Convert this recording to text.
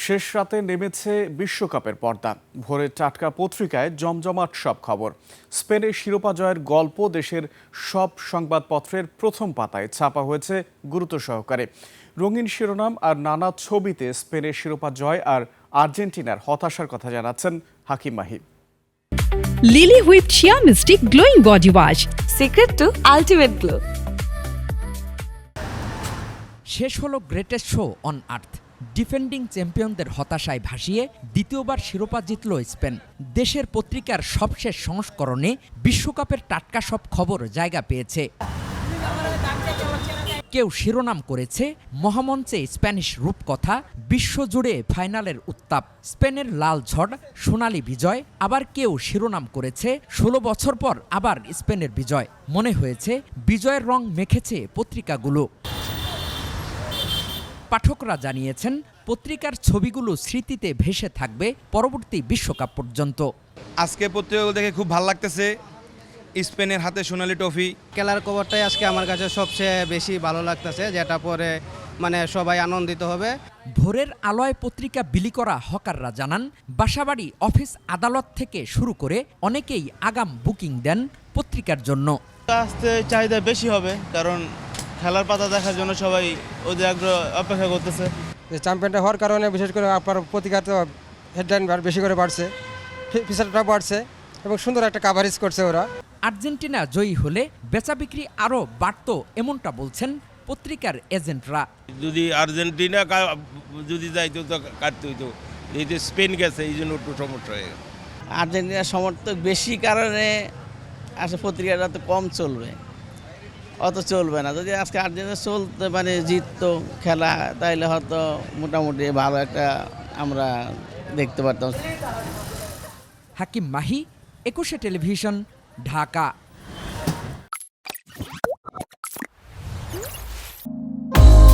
শেষ রাতে নেমেছে বিশ্বকাপের পর্দা। ভোরে টাটকা পত্রিকায় জমজমাট সব খবর। স্পেনের শিরোপা জয়ের গল্প দেশের সব সংবাদপত্রের প্রথম পাতায় ছাপা হয়েছে গুরুত্ব সহকারে। রঙিন শিরোনাম আর নানা ছবিতে স্পেনের শিরোপা জয় আর আর্জেন্টিনার হতাশার কথা জানাচ্ছেন Hakim Mahi. Lily whip shea mystic glowing body wash, secret to ultimate glow. শেষ হলো greatest show on earth. Defending চ্যাম্পিয়নদের হতাশায় ভাসিয়ে দ্বিতীয়বার শিরোপা জিতল স্পেন। দেশের পত্রিকার সবশেষ সংস্করণে বিশ্বকাপের টাটকা সব খবর জায়গা পেয়েছে। কেউ শিরোনাম করেছে মহামঞ্চে স্প্যানিশ রূপকথা, বিশ্বজুড়ে ফাইনালের উত্তাপ, স্পেনের লাল ঝড়, সোনালী বিজয়। আবার কেউ শিরোনাম করেছে 16 বছর পর আবার স্পেনের বিজয়। মনে হয়েছে বিজয়ের রং মেখেছে পত্রিকাগুলো। পাঠকরা জানিয়েছেন পত্রিকার ছবিগুলো স্মৃতিতে ভেসে থাকবে পরবর্তী বিশ্বকাপ পর্যন্ত। আজকে পত্রিকাগুলো দেখে খুব ভালো লাগতেছে। স্পেনের হাতে সোনালি ট্রফি। খেলার খবরটাই আজকে আমার কাছে সবচেয়ে বেশি ভালো লাগতেছে, যেটা পরে সবাই আনন্দিত হবে। ভোরের আলোয় পত্রিকা বিলি করা হকাররা জানান, বাসাবাড়ি, অফিস, আদালত থেকে শুরু করে অনেকেই আগাম বুকিং দেন পত্রিকার জন্য। আসতে চাহিদা বেশি হবে, কারণ খেলার পাতা দেখার জন্য সবাই ওদের আগ্রহ অপেক্ষা করতেছে। চ্যাম্পিয়নটা হওয়ার কারণে বিশেষ করে আপনার পত্রিকার তো হেডলাইন বেশি করে বাড়ছে, ফিচারটা বাড়ছে এবং সুন্দর একটা কাভারেজ করছে ওরা। আর্জেন্টিনা জয়ী হলে বেচা বিক্রি আরও বাড়ত, এমনটা বলছেন পত্রিকার এজেন্টরা। যদি আর্জেন্টিনা যদি যাইতো তো কাটতে হইতো, এই যে স্পেন গেছে এই জন্য একটু সমস্যা হয়ে গেছে। আর্জেন্টিনার সমর্থক বেশি কারণে আসলে পত্রিকাটা তো কম চলবে, অত চলবে না। যদি আজকে আর্জেন্টিনা চলতে জিততো খেলা, তাইলে হয়তো মোটামুটি ভালো একটা আমরা দেখতে পারতাম। হাকিম মাহি, 21 টেলিভিশন, ঢাকা।